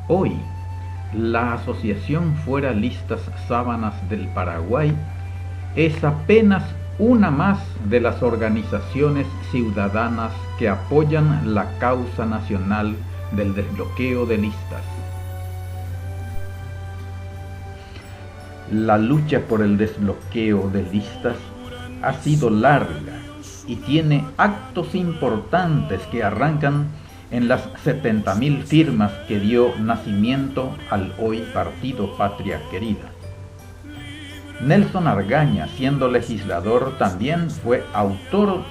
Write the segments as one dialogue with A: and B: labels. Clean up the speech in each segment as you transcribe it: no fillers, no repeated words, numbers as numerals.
A: Hoy, la Asociación Furalistas Sábanas del Paraguay es apenas una más de las organizaciones ciudadanas que apoyan la causa nacional del desbloqueo de listas. La lucha por el desbloqueo de listas ha sido larga y tiene actos importantes que arrancan en las 70.000 firmas que dio nacimiento al hoy Partido Patria Querida. Nelson Argaña, siendo legislador, también fue autor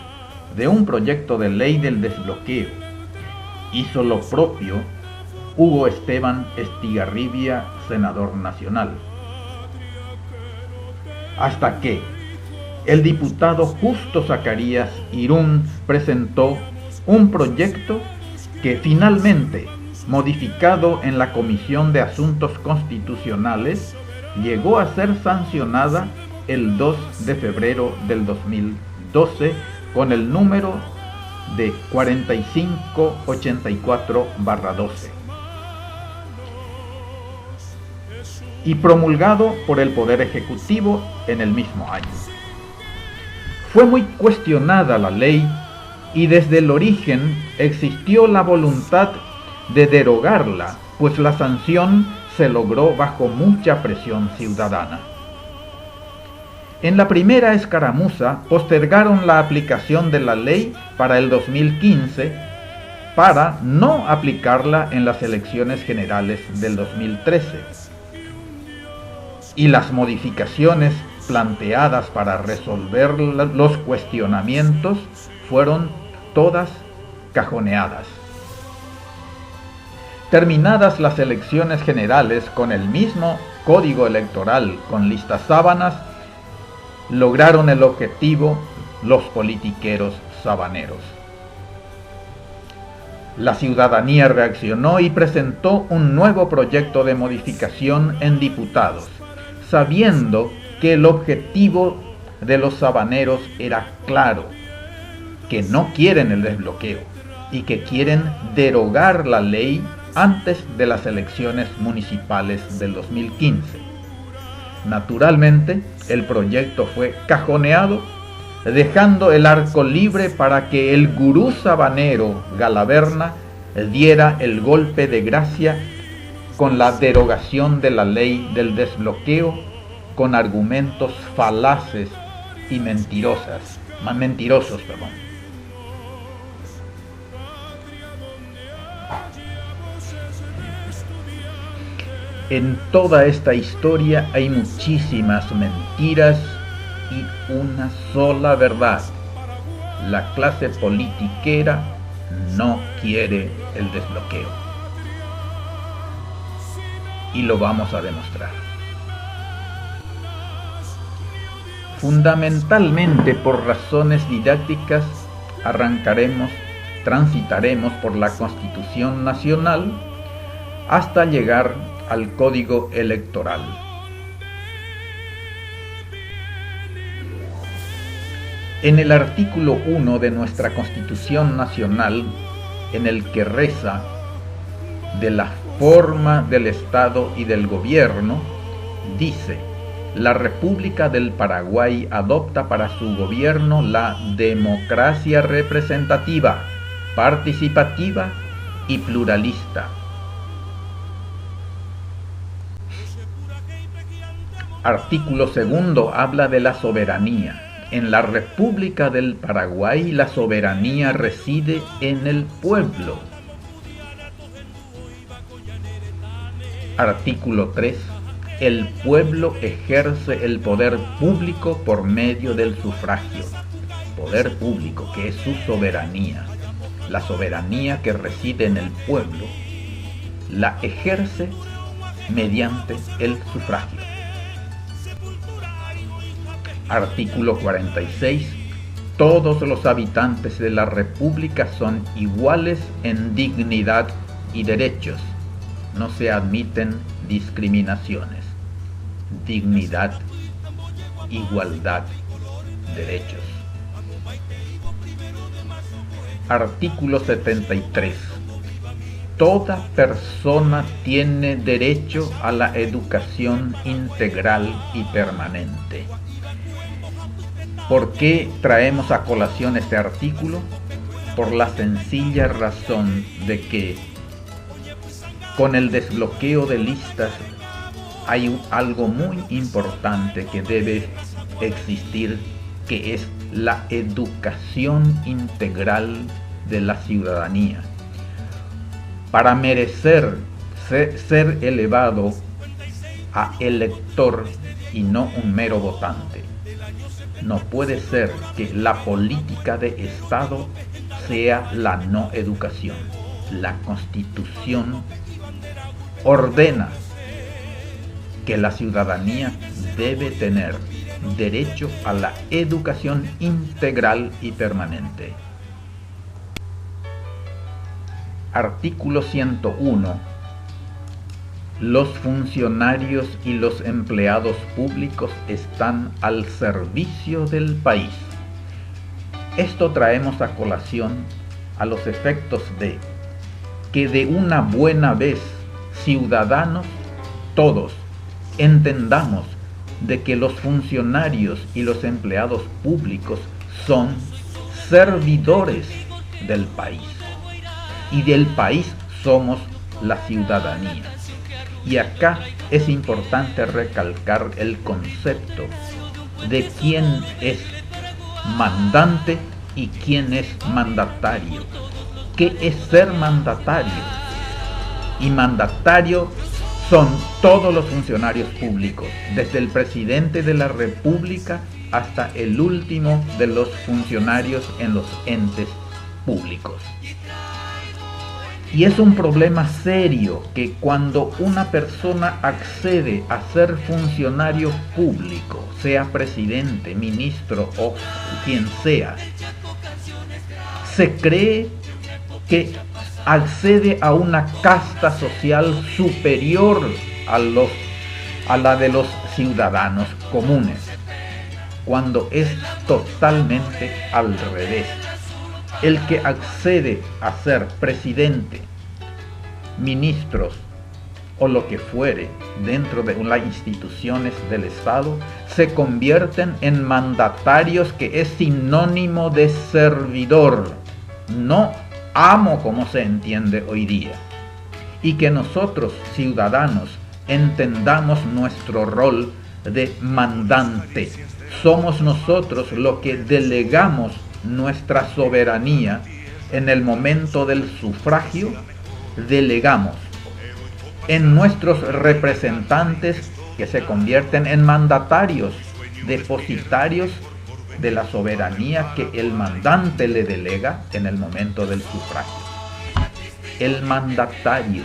A: de un proyecto de ley del desbloqueo. Hizo lo propio Hugo Esteban Estigarribia, senador nacional. Hasta que el diputado Justo Zacarías Irún presentó un proyecto que finalmente, modificado en la Comisión de Asuntos Constitucionales, llegó a ser sancionada el 2 de febrero del 2012 con el número de 4584/12 y promulgado por el Poder Ejecutivo en el mismo año. Fue muy cuestionada la ley y desde el origen existió la voluntad de derogarla, pues la sanción se logró bajo mucha presión ciudadana. En la primera escaramuza postergaron la aplicación de la ley para el 2015 para no aplicarla en las elecciones generales del 2013. Y las modificaciones planteadas para resolver los cuestionamientos fueron todas cajoneadas. Terminadas las elecciones generales con el mismo código electoral con listas sábanas, lograron el objetivo los politiqueros sabaneros. La ciudadanía reaccionó y presentó un nuevo proyecto de modificación en diputados, sabiendo que el objetivo de los sabaneros era claro, que no quieren el desbloqueo y que quieren derogar la ley antes de las elecciones municipales del 2015. Naturalmente, el proyecto fue cajoneado, dejando el arco libre para que el gurú sabanero Galaverna diera el golpe de gracia con la derogación de la ley del desbloqueo con argumentos falaces y mentirosos. En toda esta historia hay muchísimas mentiras y una sola verdad. La clase politiquera no quiere el desbloqueo. Y lo vamos a demostrar. Fundamentalmente por razones didácticas, transitaremos por la Constitución Nacional hasta llegar al Código Electoral. En el artículo 1 de nuestra Constitución Nacional, en el que reza de la forma del Estado y del gobierno, dice: la República del Paraguay adopta para su gobierno la democracia representativa, participativa y pluralista. Artículo 2 habla de la soberanía. En la República del Paraguay la soberanía reside en el pueblo. Artículo 3. El pueblo ejerce el poder público por medio del sufragio. Poder público, que es su soberanía. La soberanía que reside en el pueblo la ejerce mediante el sufragio. Artículo 46. Todos los habitantes de la República son iguales en dignidad y derechos. No se admiten discriminaciones. Dignidad, igualdad, derechos. Artículo 73. toda persona tiene derecho a la educación integral y permanente. ¿Por qué traemos a colación este artículo? Por la sencilla razón de que con el desbloqueo de listas hay algo muy importante que debe existir, que es la educación integral de la ciudadanía. Para merecer ser elevado a elector y no un mero votante. No puede ser que la política de Estado sea la no educación. La Constitución ordena que la ciudadanía debe tener derecho a la educación integral y permanente. Artículo 101. Los funcionarios y los empleados públicos están al servicio del país. Esto traemos a colación a los efectos de que de una buena vez ciudadanos todos entendamos de que los funcionarios y los empleados públicos son servidores del país y del país somos la ciudadanía. Y acá es importante recalcar el concepto de quién es mandante y quién es mandatario. ¿Qué es ser mandatario? Y mandatario son todos los funcionarios públicos, desde el presidente de la República hasta el último de los funcionarios en los entes públicos. Y es un problema serio que cuando una persona accede a ser funcionario público, sea presidente, ministro o quien sea, se cree que accede a una casta social superior a la de los ciudadanos comunes, cuando es totalmente al revés. El que accede a ser presidente, ministros o lo que fuere dentro de las instituciones del Estado, se convierten en mandatarios, que es sinónimo de servidor, no amo como se entiende hoy día. Y que nosotros, ciudadanos, entendamos nuestro rol de mandante. Somos nosotros los que delegamos nuestra soberanía en el momento del sufragio, delegamos en nuestros representantes, que se convierten en mandatarios, depositarios de la soberanía que el mandante le delega en el momento del sufragio. El mandatario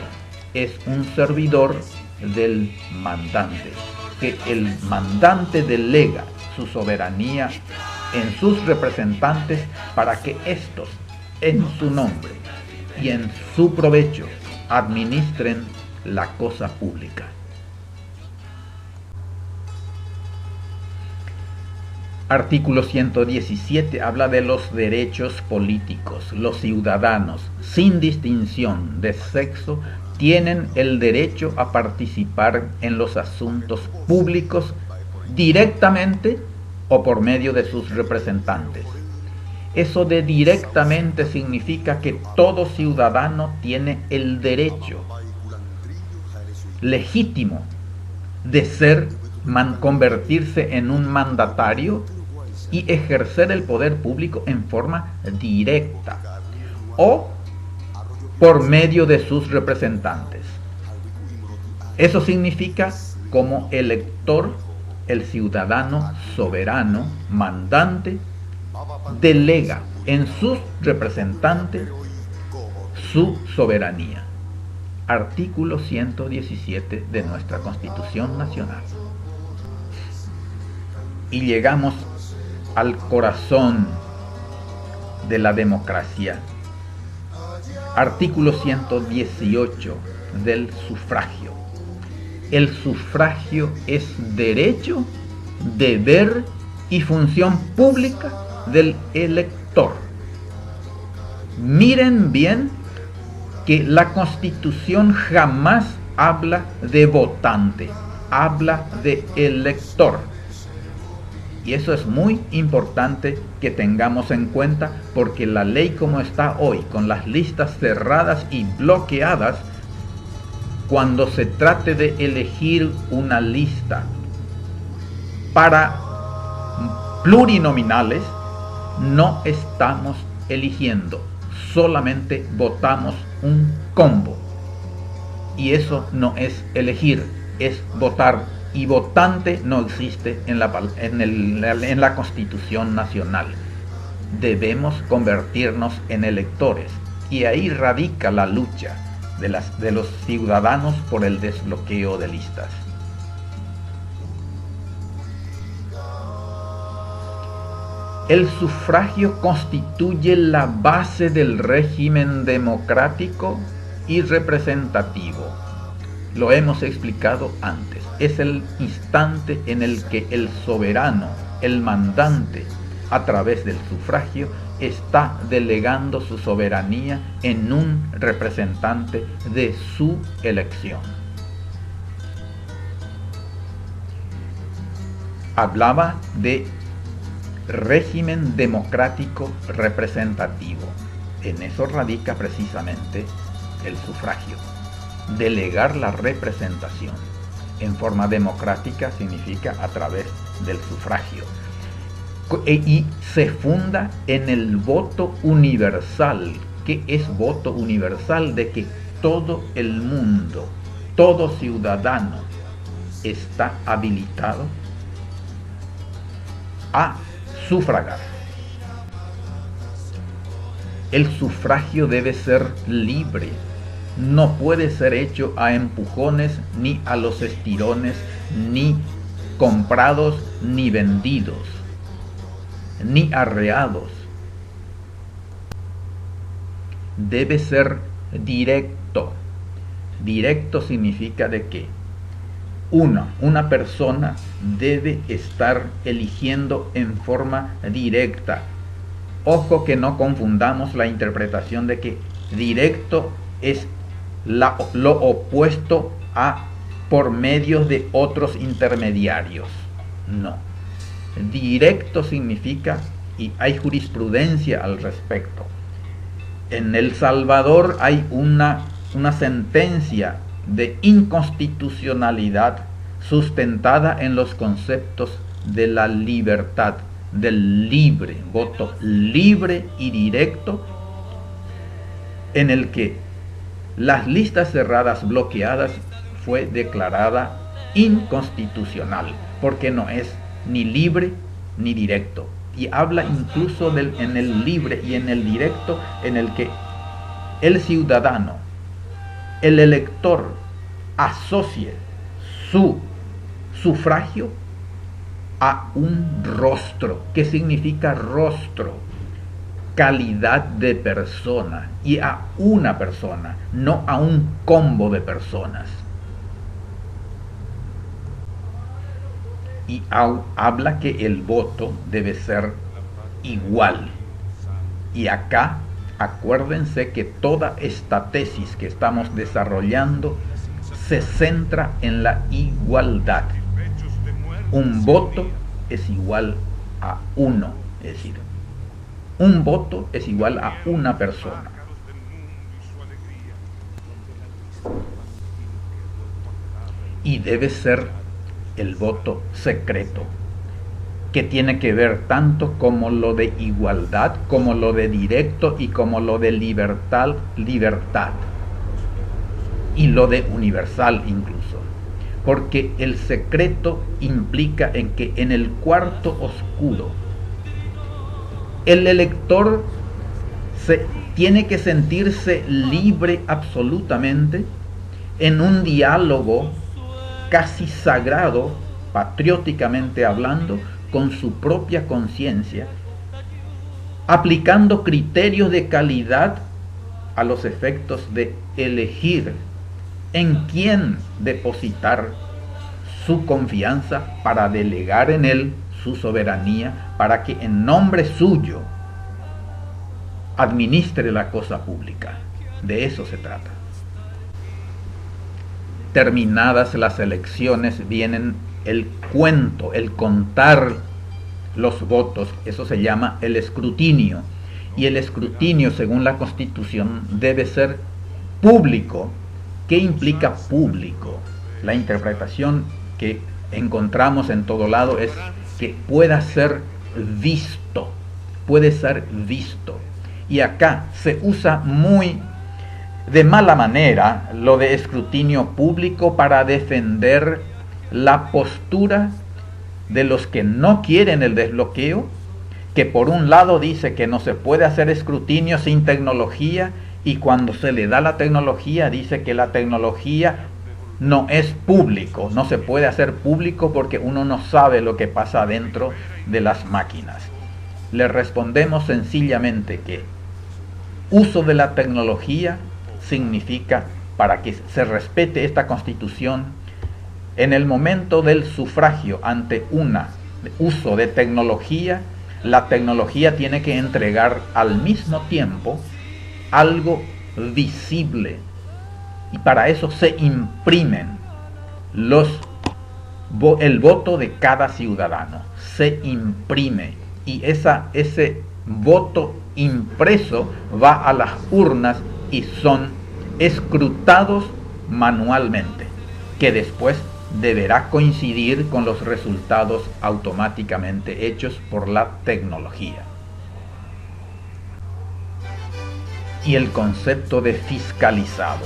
A: es un servidor del mandante, que el mandante delega su soberanía en sus representantes para que éstos, en su nombre y en su provecho, administren la cosa pública. Artículo 117 habla de los derechos políticos. Los ciudadanos, sin distinción de sexo, tienen el derecho a participar en los asuntos públicos directamente o por medio de sus representantes. Eso de directamente significa que todo ciudadano tiene el derecho legítimo de convertirse en un mandatario y ejercer el poder público en forma directa o por medio de sus representantes. Eso significa, como elector, el ciudadano soberano, mandante, delega en sus representantes su soberanía. Artículo 117 de nuestra Constitución Nacional. Y llegamos al corazón de la democracia. Artículo 118 del sufragio. El sufragio es derecho, deber y función pública del elector. Miren bien que la Constitución jamás habla de votante, habla de elector. Y eso es muy importante que tengamos en cuenta, porque la ley como está hoy, con las listas cerradas y bloqueadas, cuando se trate de elegir una lista para plurinominales, no estamos eligiendo, solamente votamos un combo. Y eso no es elegir, es votar. Y votante no existe en la Constitución Nacional. Debemos convertirnos en electores. Y ahí radica la lucha de los ciudadanos por el desbloqueo de listas. El sufragio constituye la base del régimen democrático y representativo. Lo hemos explicado antes. Es el instante en el que el soberano, el mandante, a través del sufragio, está delegando su soberanía en un representante de su elección. Hablaba de régimen democrático representativo. En eso radica precisamente el sufragio. Delegar la representación en forma democrática significa a través del sufragio. Y se funda en el voto universal. ¿Qué es voto universal? De que todo el mundo, todo ciudadano está habilitado a sufragar. El sufragio debe ser libre. No puede ser hecho a empujones, ni a los estirones, ni comprados, ni vendidos, ni arreados. Debe ser directo. Directo significa de que una persona debe estar eligiendo en forma directa. Ojo que no confundamos la interpretación de que directo es lo opuesto a por medio de otros intermediarios. No. Directo significa, y hay jurisprudencia al respecto. En El Salvador hay una sentencia de inconstitucionalidad sustentada en los conceptos de la libertad, del libre, voto libre y directo, en el que las listas cerradas bloqueadas fue declarada inconstitucional, porque no es ni libre ni directo. Y habla incluso en el libre y en el directo, en el que el ciudadano, el elector, asocie su sufragio a un rostro. ¿Qué significa rostro? Calidad de persona, y a una persona, no a un combo de personas. Y habla que el voto debe ser igual. Y acá, acuérdense que toda esta tesis que estamos desarrollando se centra en la igualdad. Un voto es igual a uno, es decir, un voto es igual a una persona. Y debe ser el voto secreto, que tiene que ver tanto como lo de igualdad, como lo de directo y como lo de libertad, y lo de universal incluso. Porque el secreto implica en que en el cuarto oscuro el elector tiene que sentirse libre absolutamente en un diálogo casi sagrado, patrióticamente hablando, con su propia conciencia, aplicando criterios de calidad a los efectos de elegir en quién depositar su confianza para delegar en él su soberanía, para que en nombre suyo administre la cosa pública. De eso se trata. Terminadas las elecciones vienen el cuento, el contar los votos. Eso se llama el escrutinio. Y el escrutinio, según la Constitución, debe ser público. ¿Qué implica público? La interpretación que encontramos en todo lado es que pueda ser visto. Puede ser visto. Y acá se usa muy de mala manera lo de escrutinio público para defender la postura de los que no quieren el desbloqueo, que por un lado dice que no se puede hacer escrutinio sin tecnología, y cuando se le da la tecnología dice que la tecnología no es público, no se puede hacer público porque uno no sabe lo que pasa dentro de las máquinas. Le respondemos sencillamente que uso de la tecnología significa, para que se respete esta Constitución, en el momento del sufragio ante un uso de tecnología, la tecnología tiene que entregar al mismo tiempo algo visible, y para eso se imprimen el voto de cada ciudadano, se imprime, y ese voto impreso va a las urnas y son escrutados manualmente, que después deberá coincidir con los resultados automáticamente hechos por la tecnología. Y el concepto de fiscalizado.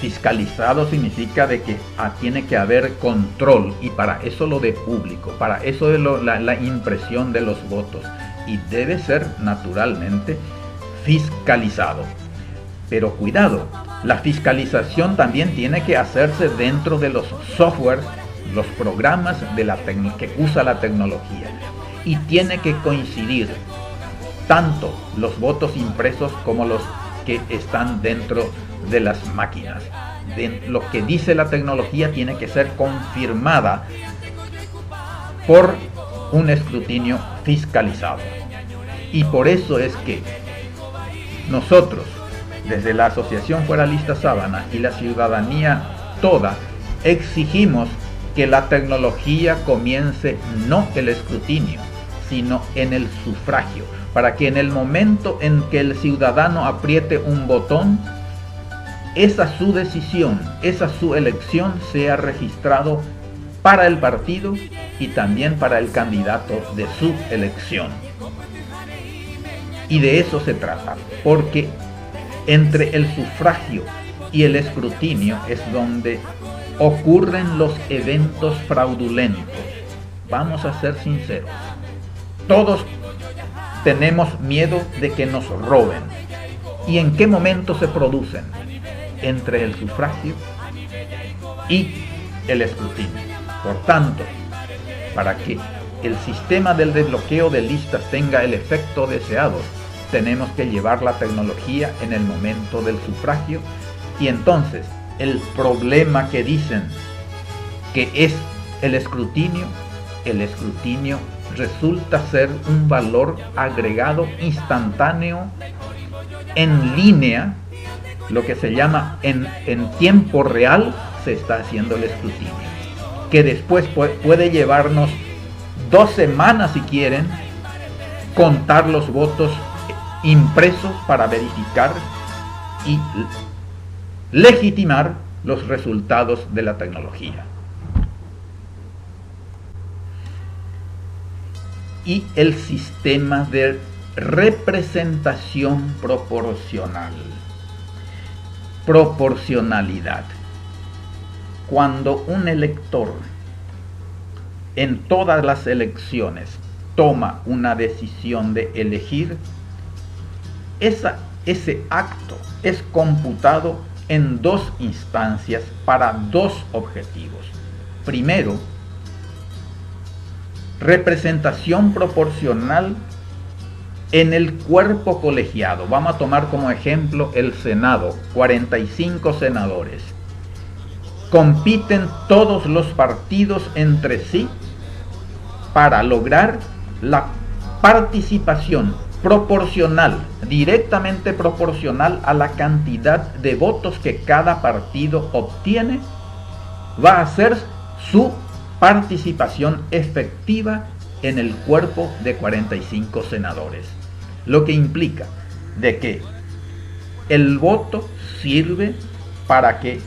A: Fiscalizado significa de que tiene que haber control, y para eso lo de público, para eso de la impresión de los votos, y debe ser naturalmente fiscalizado. Pero cuidado, la fiscalización también tiene que hacerse dentro de los softwares, los programas que usa la tecnología, y tiene que coincidir tanto los votos impresos como los que están dentro de las máquinas. Lo que dice la tecnología tiene que ser confirmada por un escrutinio fiscalizado. Y por eso es que nosotros, desde la Asociación Foralista Sábana y la ciudadanía toda, exigimos que la tecnología comience no el escrutinio, sino en el sufragio, para que en el momento en que el ciudadano apriete un botón, esa su decisión, esa su elección sea registrado para el partido y también para el candidato de su elección. Y de eso se trata, porque entre el sufragio y el escrutinio es donde ocurren los eventos fraudulentos. Vamos a ser sinceros. Todos tenemos miedo de que nos roben. ¿Y en qué momento se producen? Entre el sufragio y el escrutinio. Por tanto, para que el sistema del desbloqueo de listas tenga el efecto deseado, tenemos que llevar la tecnología en el momento del sufragio, y entonces el problema que dicen que es el escrutinio resulta ser un valor agregado instantáneo en línea, lo que se llama en tiempo real se está haciendo el escrutinio, que después puede llevarnos 2 semanas si quieren contar los votos impresos para verificar y legitimar los resultados de la tecnología. Y el sistema de representación proporcional. Proporcionalidad. Cuando un elector en todas las elecciones toma una decisión de elegir, ese acto es computado en 2 instancias para 2 objetivos. Primero, representación proporcional en el cuerpo colegiado. Vamos a tomar como ejemplo el Senado, 45 senadores. Compiten todos los partidos entre sí para lograr la participación proporcional, directamente proporcional a la cantidad de votos que cada partido obtiene, va a ser su participación efectiva en el cuerpo de 45 senadores. Lo que implica de que el voto sirve para que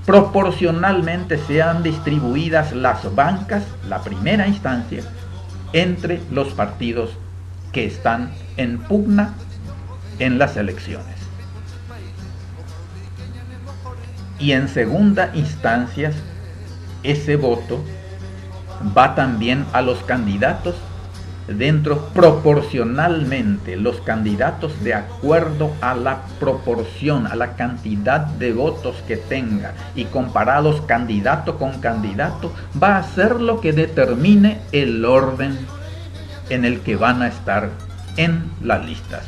A: proporcionalmente sean distribuidas las bancas, la primera instancia, entre los partidos que están en pugna en las elecciones. Y en segunda instancia, ese voto va también a los candidatos dentro proporcionalmente, los candidatos de acuerdo a la proporción, a la cantidad de votos que tenga, y comparados candidato con candidato, va a ser lo que determine el orden en el que van a estar en las listas.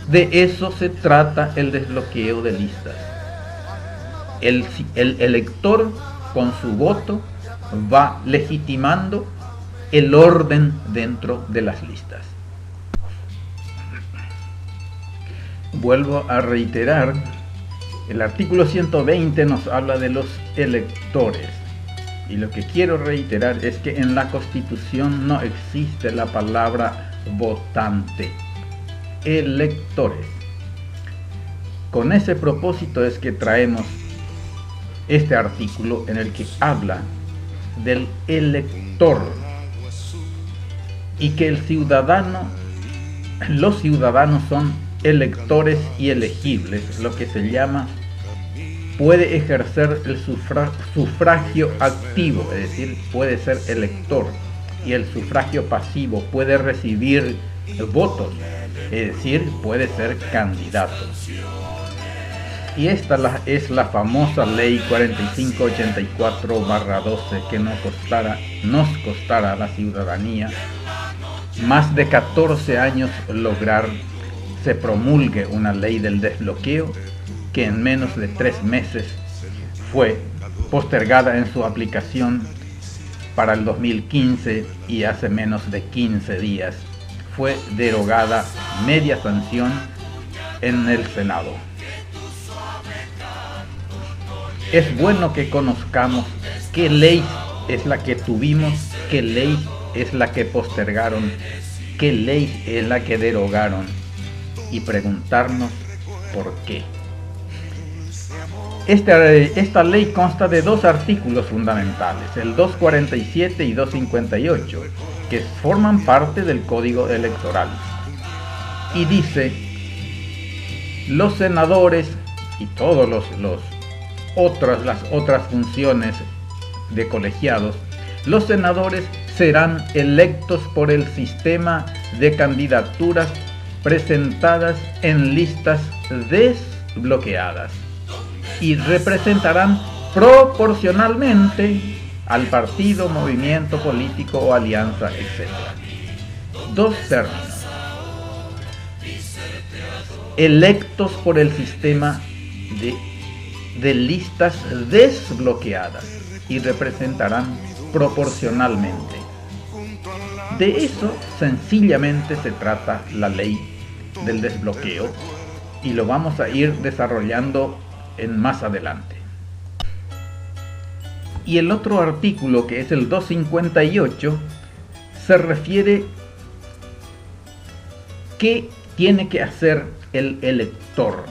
A: De eso se trata el desbloqueo de listas. El elector con su voto va legitimando el orden dentro de las listas. Vuelvo a reiterar, el artículo 120 nos habla de los electores. Y lo que quiero reiterar es que en la Constitución no existe la palabra votante. Electores. Con ese propósito es que traemos este artículo en el que habla del elector y que el ciudadano, los ciudadanos son electores y elegibles, lo que se llama, puede ejercer el sufragio activo, es decir, puede ser elector, y el sufragio pasivo, puede recibir votos, es decir, puede ser candidato. Y esta es la famosa ley 4584/12 que nos costara a la ciudadanía más de 14 años lograr se promulgue una ley del desbloqueo que en menos de 3 meses fue postergada en su aplicación para el 2015 y hace menos de 15 días fue derogada media sanción en el Senado. Es bueno que conozcamos qué ley es la que tuvimos, qué ley es la que postergaron, qué ley es la que derogaron y preguntarnos por qué. Esta ley consta de 2 artículos fundamentales, el 247 y 258, que forman parte del Código Electoral. Y dice, los senadores y todos las otras funciones de colegiados, los senadores serán electos por el sistema de candidaturas presentadas en listas desbloqueadas y representarán proporcionalmente al partido, movimiento político o alianza, etc. 2 términos. Electos por el sistema de listas desbloqueadas y representarán proporcionalmente. De eso sencillamente se trata la ley del desbloqueo y lo vamos a ir desarrollando en más adelante. Y el otro artículo, que es el 258, se refiere qué tiene que hacer el elector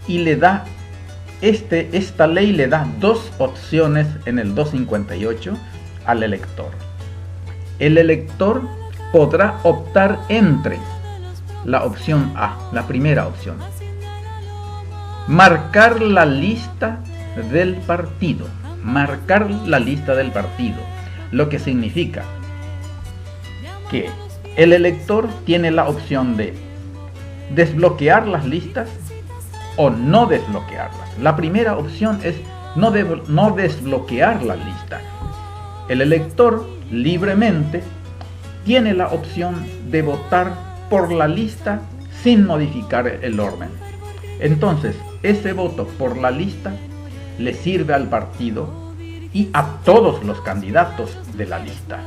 A: y le da esta ley le da 2 opciones en el 258 al elector. El elector podrá optar entre la opción A, la primera opción, marcar la lista del partido, lo que significa que el elector tiene la opción de desbloquear las listas o no desbloquearlas. La primera opción es no desbloquear la lista. El elector libremente tiene la opción de votar por la lista sin modificar el orden. Entonces, ese voto por la lista le sirve al partido y a todos los candidatos de la lista.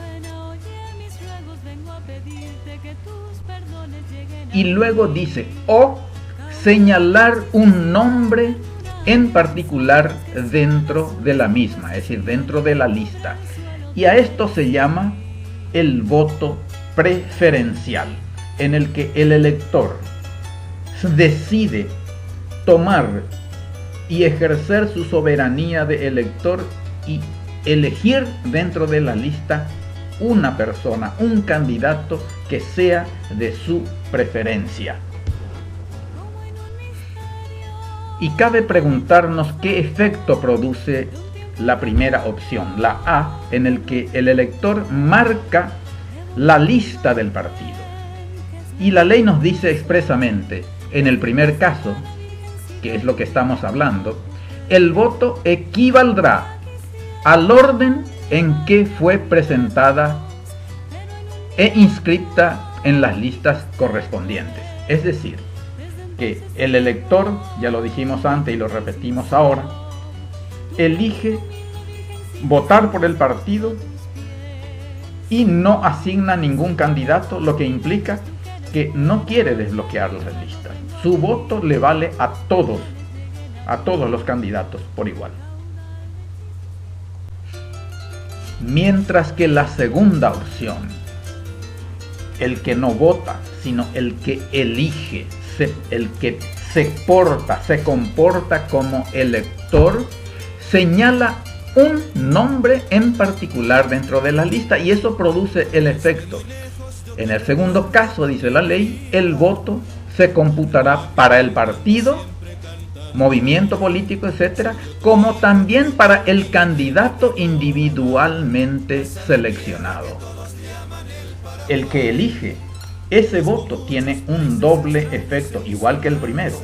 A: Y luego dice, o señalar un nombre en particular dentro de la misma, es decir, dentro de la lista. Y a esto se llama el voto preferencial, en el que el elector decide tomar y ejercer su soberanía de elector y elegir dentro de la lista una persona, un candidato que sea de su preferencia. Y cabe preguntarnos qué efecto produce la primera opción, la A, en el que el elector marca la lista del partido. Y la ley nos dice expresamente, en el primer caso, que es lo que estamos hablando, el voto equivaldrá al orden en que fue presentada e inscrita en las listas correspondientes. Es decir, que el elector, ya lo dijimos antes y lo repetimos ahora, elige votar por el partido y no asigna ningún candidato, lo que implica que no quiere desbloquear las listas. Su voto le vale a todos los candidatos por igual. Mientras que la segunda opción, el que no vota, sino el que elige, el que se comporta como elector, señala un nombre en particular dentro de la lista y eso produce el efecto. En el segundo caso, dice la ley, el voto se computará para el partido, movimiento político, etcétera, como también para el candidato individualmente seleccionado. El que elige, ese voto tiene un doble efecto, igual que el primero.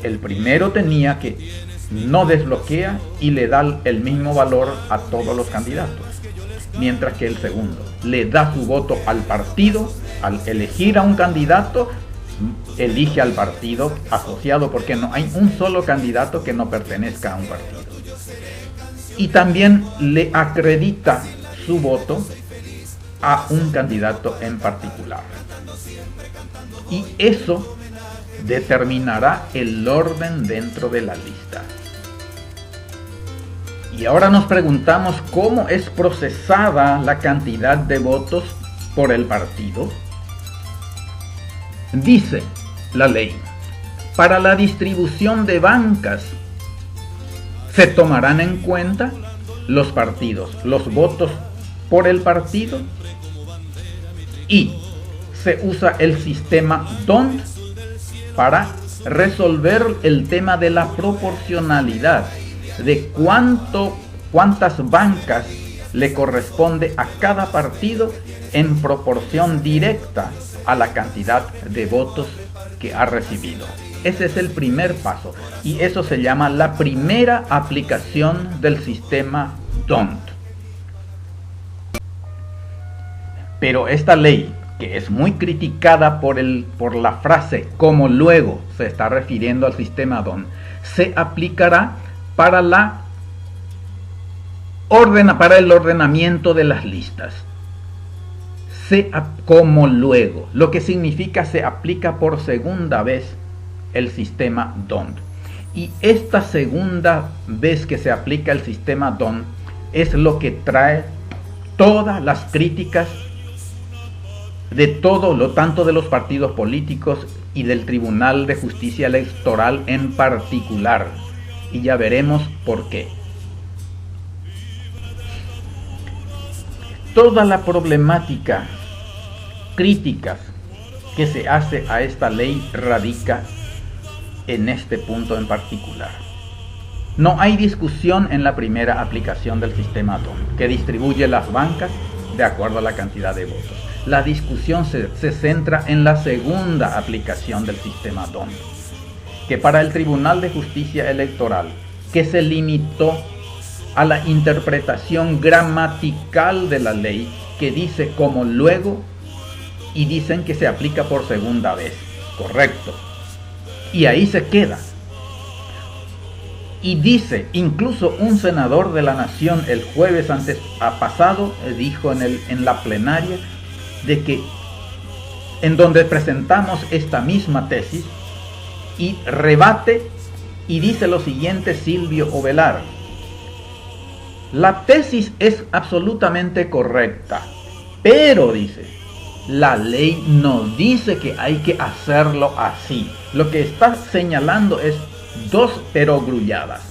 A: El primero tenía que no desbloquea y le da el mismo valor a todos los candidatos, mientras que el segundo le da su voto al partido. Al elegir a un candidato, elige al partido asociado, porque no hay un solo candidato que no pertenezca a un partido, y también le acredita su voto a un candidato en particular, y eso determinará el orden dentro de la lista. Y ahora nos preguntamos cómo es procesada la cantidad de votos por el partido. Dice la ley, para la distribución de bancas se tomarán en cuenta los partidos, los votos por el partido, y se usa el sistema DONT para resolver el tema de la proporcionalidad, de cuántas bancas le corresponde a cada partido en proporción directa a la cantidad de votos que ha recibido. Ese es el primer paso y eso se llama la primera aplicación del sistema DONT. Pero esta ley, que es muy criticada por la frase como luego se está refiriendo al sistema DONT, se aplicará para el ordenamiento de las listas. Como luego, lo que significa se aplica por segunda vez el sistema DONT. Y esta segunda vez que se aplica el sistema DONT es lo que trae todas las críticas de tanto de los partidos políticos y del Tribunal de Justicia Electoral en particular. Y ya veremos por qué. Toda la problemática, críticas que se hace a esta ley radica en este punto en particular. No hay discusión en la primera aplicación del sistema DONT, que distribuye las bancas de acuerdo a la cantidad de votos. La discusión se centra en la segunda aplicación del sistema DONT, que para el Tribunal de Justicia Electoral, que se limitó a la interpretación gramatical de la ley, que dice como luego, y dicen que se aplica por segunda vez. Correcto. Y ahí se queda. Y dice, incluso un senador de la Nación el jueves pasado dijo en la plenaria de que en donde presentamos esta misma tesis y rebate y dice lo siguiente Silvio Ovelar: la tesis es absolutamente correcta, pero dice, la ley no dice que hay que hacerlo así. Lo que está señalando es dos perogrulladas.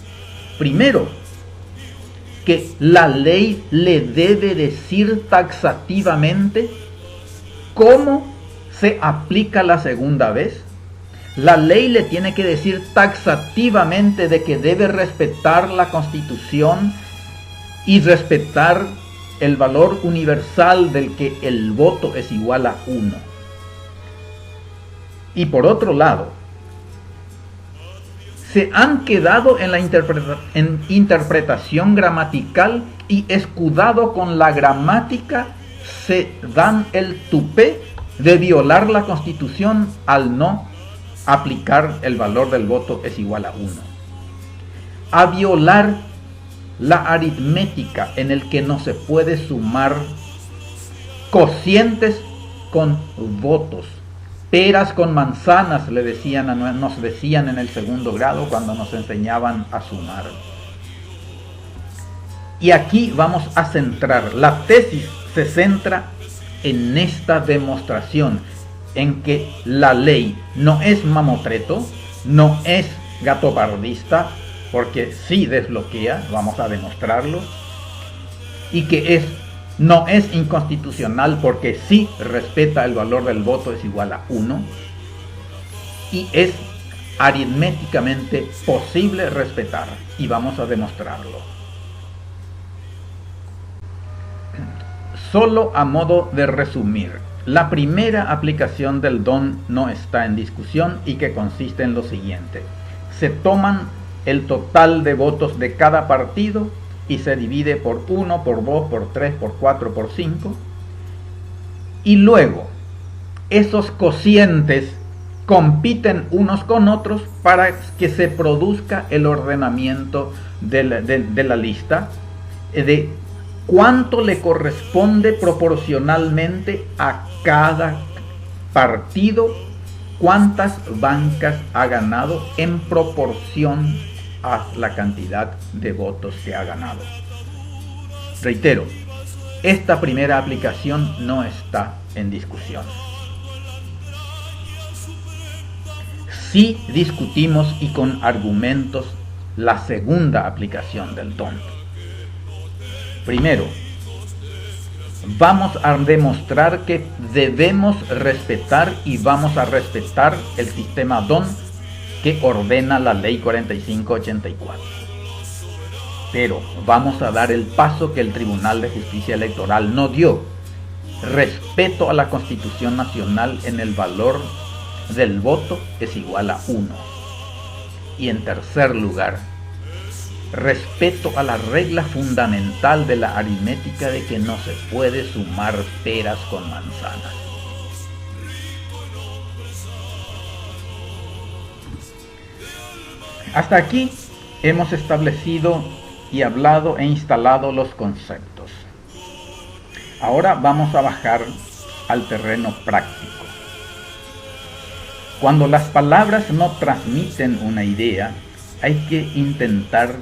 A: Primero, que la ley le debe decir taxativamente cómo se aplica la segunda vez. La ley le tiene que decir taxativamente de que debe respetar la Constitución y respetar el valor universal del que el voto es igual a 1. Y por otro lado, se han quedado en la interpretación gramatical y escudado con la gramática, se dan el tupé de violar la Constitución al no aplicar el valor del voto es igual a 1. A violar la aritmética en el que no se puede sumar cocientes con votos, peras con manzanas, nos decían en el segundo grado cuando nos enseñaban a sumar. Y aquí vamos a centrar, la tesis se centra en esta demostración, en que la ley no es mamotreto, no es gatopardista, porque sí desbloquea, vamos a demostrarlo, y que no es inconstitucional porque sí respeta el valor del voto es igual a 1, y es aritméticamente posible respetar, y vamos a demostrarlo. Solo a modo de resumir, la primera aplicación del DON no está en discusión y que consiste en lo siguiente: se toman el total de votos de cada partido y se divide por 1, por 2, por 3, por 4, por 5, y luego esos cocientes compiten unos con otros para que se produzca el ordenamiento de la lista, de cuánto le corresponde proporcionalmente a cada partido, cuántas bancas ha ganado en proporción a la cantidad de votos que ha ganado. Reitero, esta primera aplicación no está en discusión. Sí discutimos y con argumentos la segunda aplicación del DON. Primero, vamos a demostrar que debemos respetar y vamos a respetar el sistema DON que ordena la ley 4584. Pero vamos a dar el paso que el Tribunal de Justicia Electoral no dio: respeto a la Constitución Nacional en el valor del voto es igual a 1. Y en tercer lugar, respeto a la regla fundamental de la aritmética de que no se puede sumar peras con manzanas. Hasta aquí hemos establecido y hablado e instalado los conceptos. Ahora vamos a bajar al terreno práctico. Cuando las palabras no transmiten una idea, hay que intentar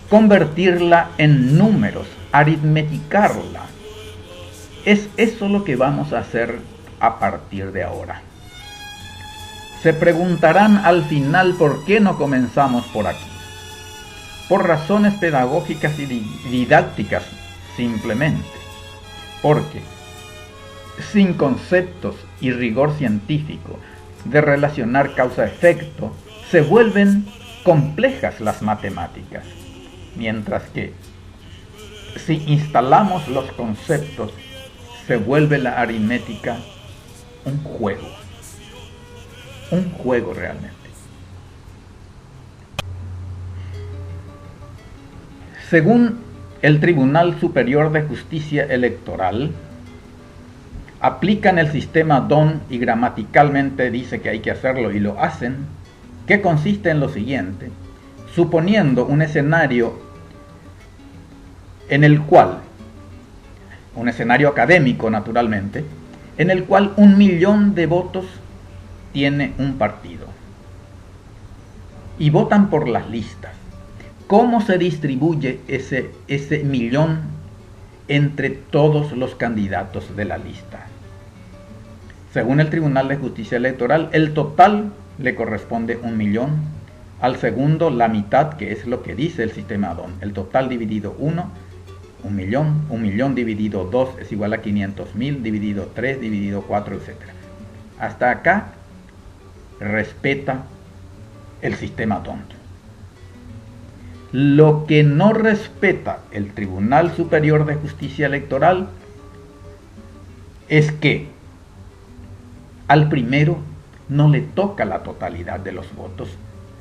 A: convertirla en números, aritmeticarla. Es eso lo que vamos a hacer a partir de ahora. Se preguntarán al final por qué no comenzamos por aquí. Por razones pedagógicas y didácticas, simplemente. Porque sin conceptos y rigor científico de relacionar causa-efecto, se vuelven complejas las matemáticas. Mientras que si instalamos los conceptos, se vuelve la aritmética un juego. Un juego realmente. Según el Tribunal Superior de Justicia Electoral, aplican el sistema DON y gramaticalmente dice que hay que hacerlo y lo hacen, que consiste en lo siguiente: suponiendo un escenario en el cual, un escenario académico naturalmente, en el cual 1.000.000 de votos tiene un partido. Y votan por las listas. ¿Cómo se distribuye ese millón entre todos los candidatos de la lista? Según el Tribunal de Justicia Electoral, el total le corresponde 1.000.000. Al segundo, la mitad, que es lo que dice el sistema DONT. El total dividido 1, 1.000.000. 1.000.000 dividido 2 es igual a 500.000, dividido 3, dividido 4, etc. Hasta acá respeta el sistema DONT. Lo que no respeta el Tribunal Superior de Justicia Electoral es que al primero no le toca la totalidad de los votos,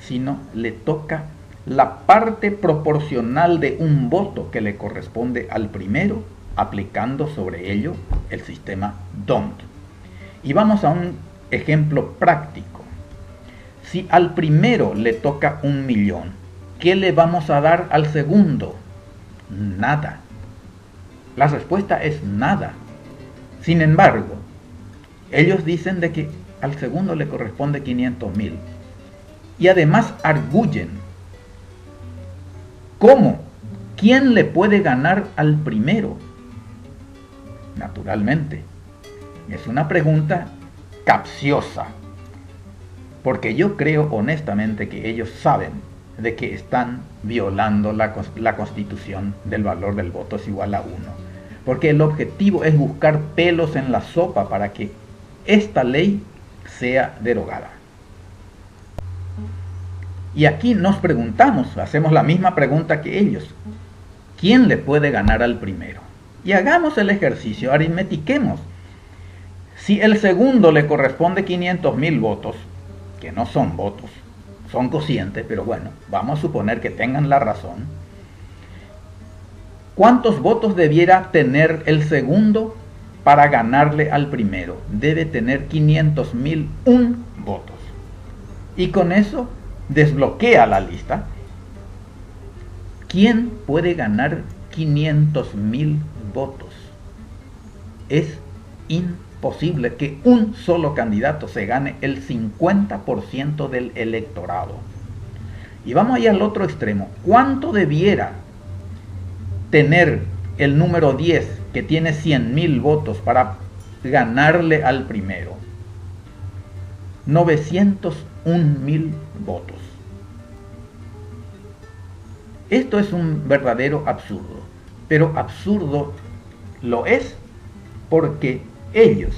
A: sino le toca la parte proporcional de un voto que le corresponde al primero, aplicando sobre ello el sistema DONT. Y vamos a un ejemplo práctico. Si al primero le toca 1.000.000, ¿qué le vamos a dar al segundo? Nada. La respuesta es nada. Sin embargo, ellos dicen de que al segundo le corresponde 500.000. Y además arguyen. ¿Cómo? ¿Quién le puede ganar al primero? Naturalmente, es una pregunta capciosa. Porque yo creo honestamente que ellos saben de que están violando la Constitución del valor del voto es igual a 1. Porque el objetivo es buscar pelos en la sopa para que esta ley sea derogada. Y aquí nos preguntamos, hacemos la misma pregunta que ellos. ¿Quién le puede ganar al primero? Y hagamos el ejercicio, aritmetiquemos. Si el segundo le corresponde 500.000 votos, que no son votos, son cocientes, pero bueno, vamos a suponer que tengan la razón. ¿Cuántos votos debiera tener el segundo para ganarle al primero? Debe tener 500.001 votos. Y con eso desbloquea la lista. ¿Quién puede ganar 500.000 votos? Es imposible que un solo candidato se gane el 50% del electorado. Y vamos allá al otro extremo. ¿Cuánto debiera tener el número 10, que tiene 100.000 votos, para ganarle al primero? 901.000 votos. Esto es un verdadero absurdo, pero absurdo lo es porque ellos,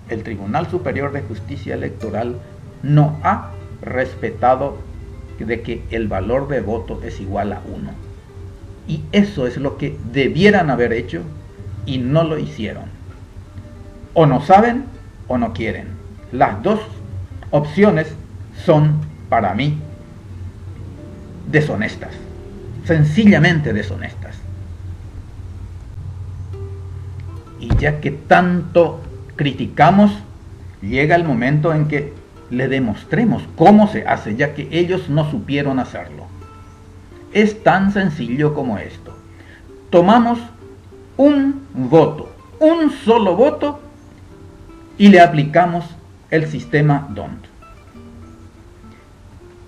A: el Tribunal Superior de Justicia Electoral, no ha respetado de que el valor de voto es igual a 1. Y eso es lo que debieran haber hecho y no lo hicieron. O no saben o no quieren. Las dos opciones son, para mí, deshonestas. Sencillamente deshonestas. Y ya que tanto criticamos, llega el momento en que le demostremos cómo se hace, ya que ellos no supieron hacerlo. Es tan sencillo como esto. Tomamos un voto, un solo voto, y le aplicamos el sistema DONT.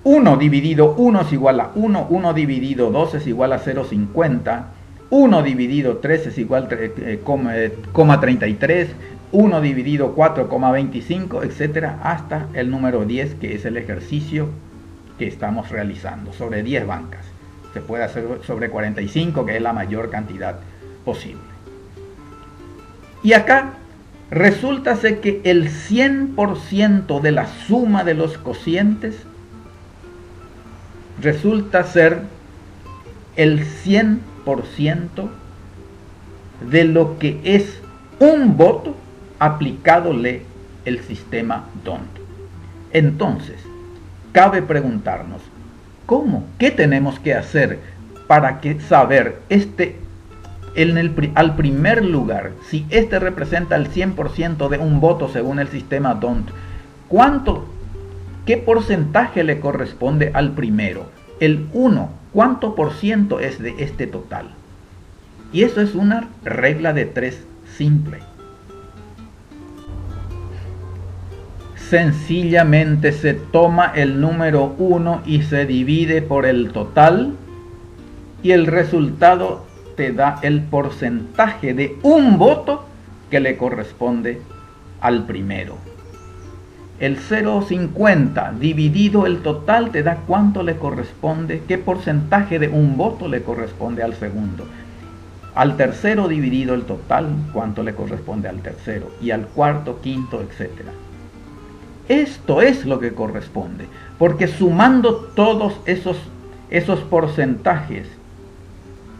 A: 1 dividido 1 es igual a 1, 1 dividido 2 es igual a 0,50, 1 dividido 3 es igual a 0,33, 1 dividido 4,25, etcétera, hasta el número 10, que es el ejercicio que estamos realizando, sobre 10 bancas. Se puede hacer sobre 45, que es la mayor cantidad posible. Y acá resulta ser que el 100% de la suma de los cocientes resulta ser el 100% de lo que es un voto aplicadole el sistema DONT. Entonces, cabe preguntarnos, ¿cómo? ¿Qué tenemos que hacer para saber al primer lugar, si este representa el 100% de un voto según el sistema DONT? ¿Qué porcentaje le corresponde al primero? El 1, ¿cuánto por ciento es de este total? Y eso es una regla de 3 simple. sencillamente se toma el número 1 y se divide por el total y el resultado te da el porcentaje de un voto que le corresponde al primero. El 0,50 dividido el total te da cuánto le corresponde, qué porcentaje de un voto le corresponde al segundo. Al tercero dividido el total, cuánto le corresponde al tercero, y al cuarto, quinto, etc. Esto es lo que corresponde, porque sumando todos esos porcentajes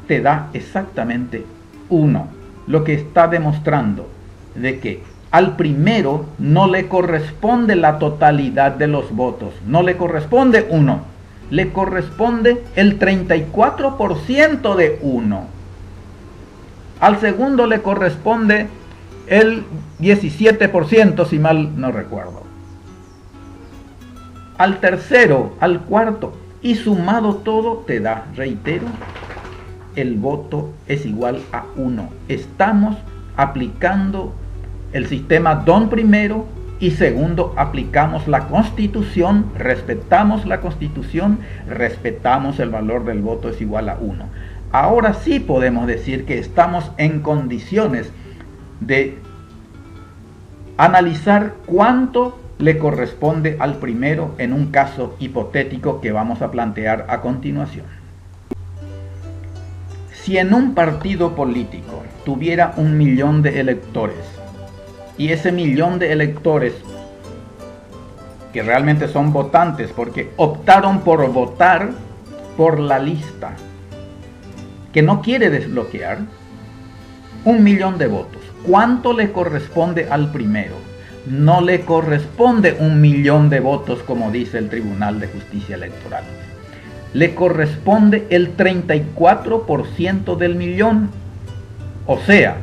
A: te da exactamente 1, lo que está demostrando de que al primero no le corresponde la totalidad de los votos, no le corresponde 1, le corresponde el 34% de 1. Al segundo le corresponde el 17%, si mal no recuerdo. Al tercero, al cuarto, y sumado todo te da, reitero, el voto es igual a 1. Estamos aplicando el sistema don primero y segundo, aplicamos la Constitución, respetamos la Constitución, respetamos el valor del voto es igual a 1. Ahora sí podemos decir que estamos en condiciones de analizar cuánto le corresponde al primero en un caso hipotético que vamos a plantear a continuación. Si en un partido político tuviera 1 millón de electores, y ese 1 millón de electores, que realmente son votantes porque optaron por votar por la lista, que no quiere desbloquear, 1 millón de votos. ¿Cuánto le corresponde al primero? No le corresponde 1 millón de votos como dice el Tribunal de Justicia Electoral. Le corresponde el 34% del millón, o sea,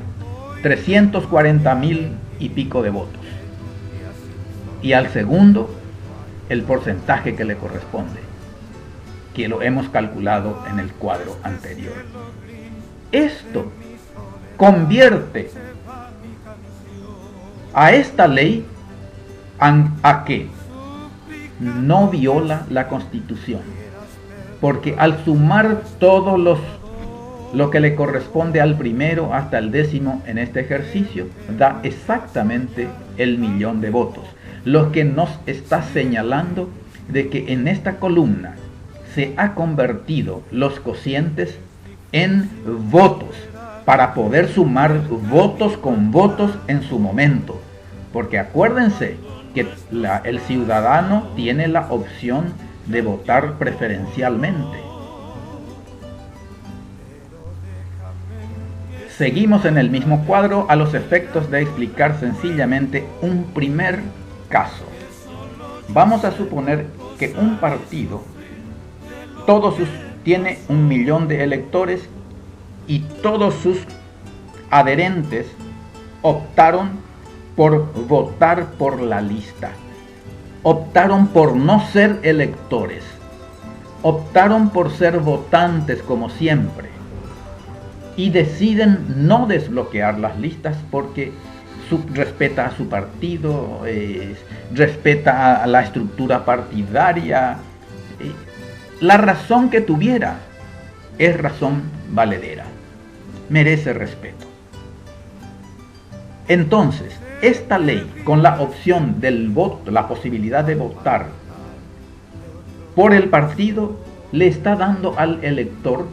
A: 340,000 y pico de votos. Y al segundo, el porcentaje que le corresponde, que lo hemos calculado en el cuadro anterior. Esto convierte a esta ley a que no viola la Constitución, porque al sumar todos lo que le corresponde al primero hasta el 10º en este ejercicio, da exactamente el 1 millón de votos, lo que nos está señalando de que en esta columna se ha convertido los cocientes en votos, para poder sumar votos con votos en su momento, porque acuérdense que el ciudadano tiene la opción de votar preferencialmente. Seguimos en el mismo cuadro a los efectos de explicar sencillamente un primer caso. Vamos a suponer que un partido tiene 1 millón de electores y todos sus adherentes optaron por votar por la lista. Optaron por no ser electores. Optaron por ser votantes como siempre. Y deciden no desbloquear las listas porque respeta a su partido, respeta a la estructura partidaria. La razón que tuviera es razón valedera, merece respeto. Entonces, esta ley, con la opción del voto, la posibilidad de votar por el partido, le está dando al elector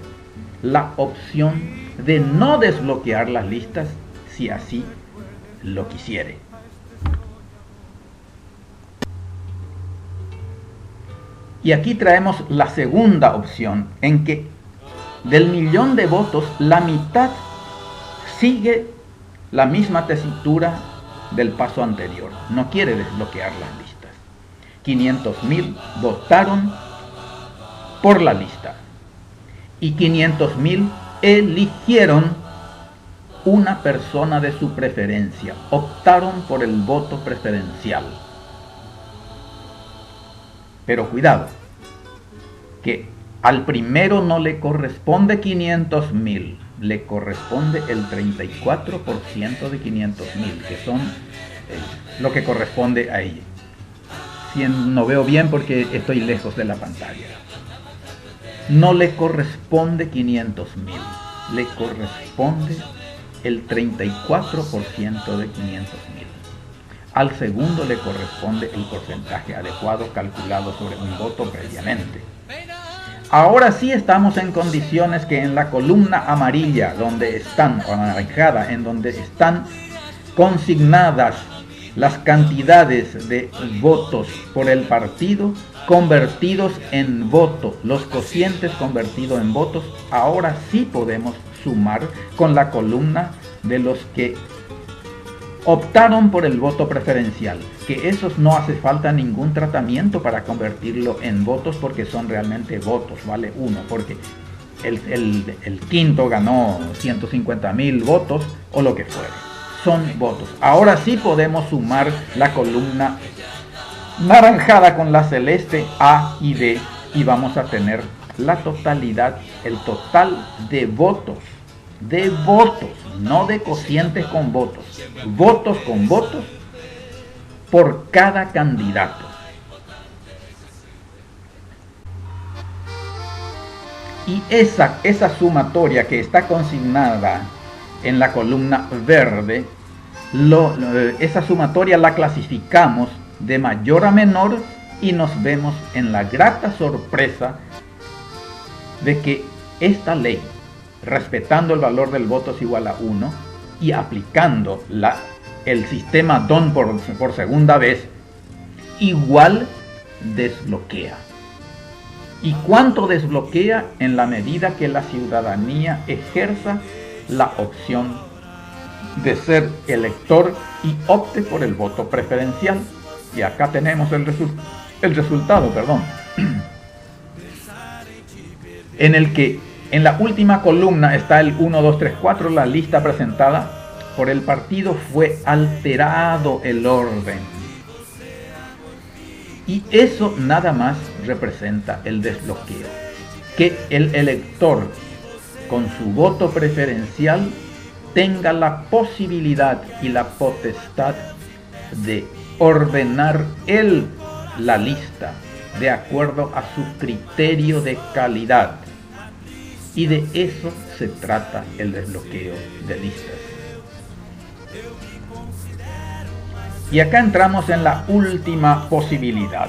A: la opción de no desbloquear las listas si así lo quisiere. Y aquí traemos la segunda opción, en que del 1 millón de votos, la mitad sigue la misma tesitura del paso anterior. No quiere desbloquear las listas. 500,000 votaron por la lista y 500,000 eligieron una persona de su preferencia, optaron por el voto preferencial. Pero cuidado, que al primero no le corresponde 500,000, le corresponde el 34% de 500,000, que son lo que corresponde a ella. no veo bien porque estoy lejos de la pantalla. No le corresponde 500.000, le corresponde el 34% de 500.000. Al segundo le corresponde el porcentaje adecuado calculado sobre un voto previamente. Ahora sí estamos en condiciones que en la columna amarilla, donde están, o anaranjada, en donde están consignadas las cantidades de votos por el partido convertidos en voto, los cocientes convertidos en votos, ahora sí podemos sumar con la columna de los que optaron por el voto preferencial, que esos no hace falta ningún tratamiento para convertirlo en votos porque son realmente votos, vale 1, porque el quinto ganó 150.000 votos o lo que fuere, son votos. Ahora sí podemos sumar la columna naranjada con la celeste A y B y vamos a tener la totalidad, el total de votos, no de cocientes con votos con votos por cada candidato. Y esa sumatoria que está consignada en la columna verde, esa sumatoria la clasificamos de mayor a menor y nos vemos en la grata sorpresa de que esta ley, respetando el valor del voto es igual a 1 y aplicando el sistema DON por segunda vez, igual desbloquea. ¿Y cuánto desbloquea? En la medida que la ciudadanía ejerza la opción de ser elector y opte por el voto preferencial. Y acá tenemos el resultado, en el que en la última columna está el 1, 2, 3, 4, la lista presentada por el partido, fue alterado el orden. Y eso nada más representa el desbloqueo. Que el elector con su voto preferencial tenga la posibilidad y la potestad de ordenar la lista de acuerdo a su criterio de calidad. Y de eso se trata el desbloqueo de listas. Y acá entramos en la última posibilidad,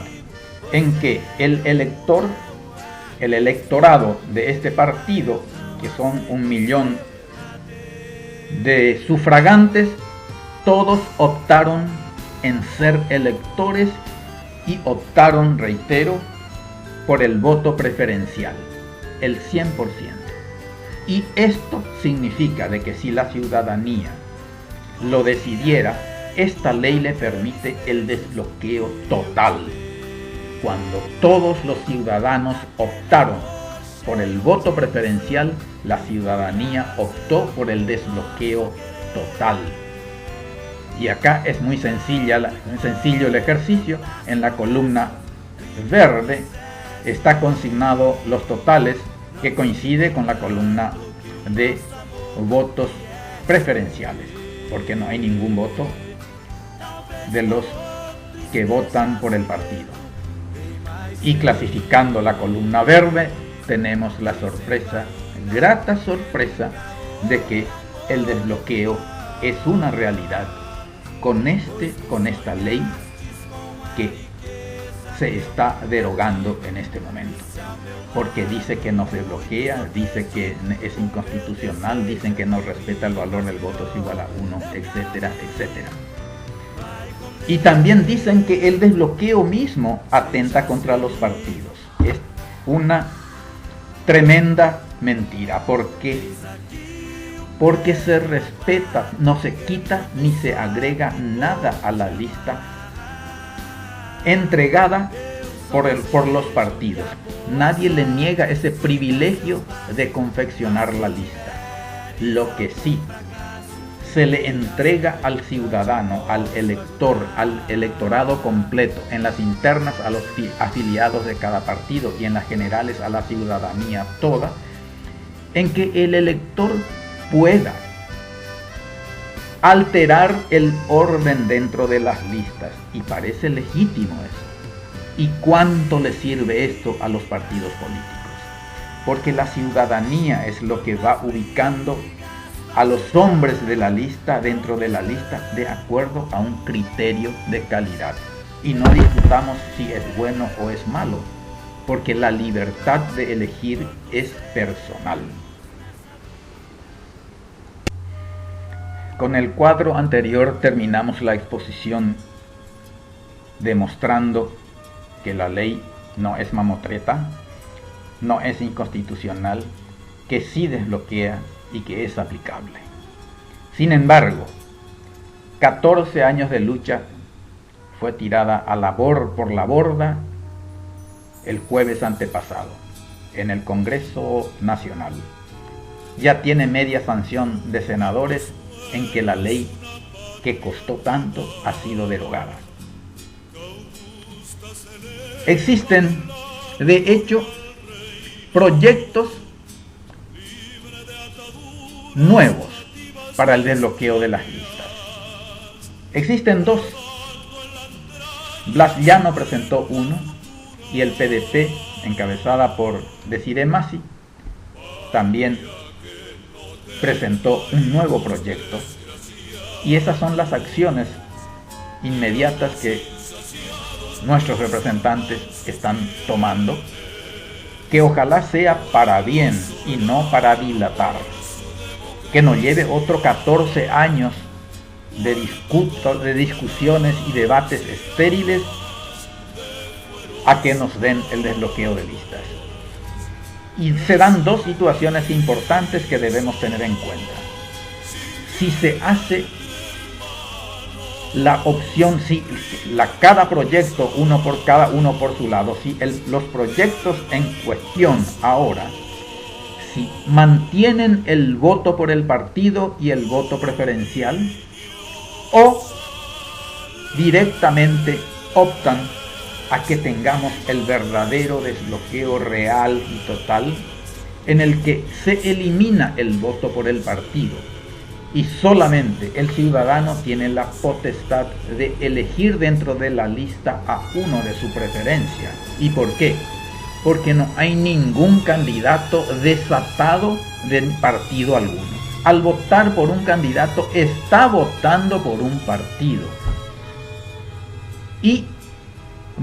A: en que el electorado de este partido, que son 1 millón de sufragantes, todos optaron en ser electores y optaron, reitero, por el voto preferencial, el 100%. Y esto significa de que si la ciudadanía lo decidiera, esta ley le permite el desbloqueo total. Cuando todos los ciudadanos optaron por el voto preferencial, la ciudadanía optó por el desbloqueo total. Y acá es muy sencillo el ejercicio. En la columna verde está consignado los totales, que coincide con la columna de votos preferenciales, porque no hay ningún voto de los que votan por el partido. Y clasificando la columna verde, tenemos la sorpresa, grata sorpresa, de que el desbloqueo es una realidad con esta ley que se está derogando en este momento, porque dice que no se bloquea, dice que es inconstitucional, dicen que no respeta el valor del voto es igual a 1, etcétera, etcétera. Y también dicen que el desbloqueo mismo atenta contra los partidos. Es una tremenda mentira. ¿Por qué? Porque se respeta, no se quita ni se agrega nada a la lista entregada por los partidos. Nadie le niega ese privilegio de confeccionar la lista. Lo que sí se le entrega al ciudadano, al elector, al electorado completo, en las internas a los afiliados de cada partido y en las generales a la ciudadanía toda, en que el elector pueda alterar el orden dentro de las listas. Y parece legítimo eso. ¿Y cuánto le sirve esto a los partidos políticos? Porque la ciudadanía es lo que va ubicando a los hombres de la lista dentro de la lista de acuerdo a un criterio de calidad. Y no discutamos si es bueno o es malo, porque la libertad de elegir es personal. Con el cuadro anterior terminamos la exposición demostrando que la ley no es mamotreta, no es inconstitucional, que sí desbloquea y que es aplicable. Sin embargo, 14 años de lucha fue tirada por la borda el jueves antepasado en el Congreso Nacional. Ya tiene media sanción de senadores en que la ley que costó tanto ha sido derogada. Existen, de hecho, proyectos nuevos para el desbloqueo de las listas. Existen dos. Blas Llano presentó uno y el PDP, encabezada por Desiree Masi, también presentó un nuevo proyecto. Y esas son las acciones inmediatas que nuestros representantes están tomando, que ojalá sea para bien y no para dilatar, que nos lleve otros 14 años de discusiones y debates estériles a que nos den el desbloqueo de listas. Y se dan dos situaciones importantes que debemos tener en cuenta. Si se hace la opción, si cada proyecto, uno por su lado, si los proyectos en cuestión ahora, si mantienen el voto por el partido y el voto preferencial, o directamente optan a que tengamos el verdadero desbloqueo real y total, en el que se elimina el voto por el partido y solamente el ciudadano tiene la potestad de elegir dentro de la lista a uno de su preferencia. ¿Y por qué? Porque no hay ningún candidato desatado de partido alguno. Al votar por un candidato, está votando por un partido. Y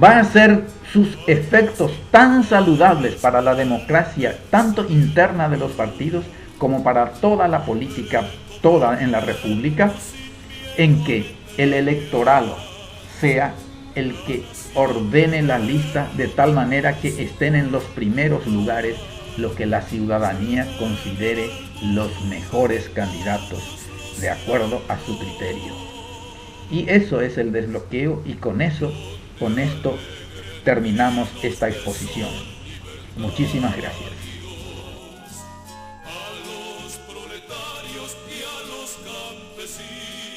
A: va a ser sus efectos tan saludables para la democracia, tanto interna de los partidos como para toda la política, toda en la República, en que el electorado sea el que ordene la lista de tal manera que estén en los primeros lugares lo que la ciudadanía considere los mejores candidatos de acuerdo a su criterio. Y eso es el desbloqueo, y con esto terminamos esta exposición. Muchísimas gracias.
B: A los proletarios y a los campesinos.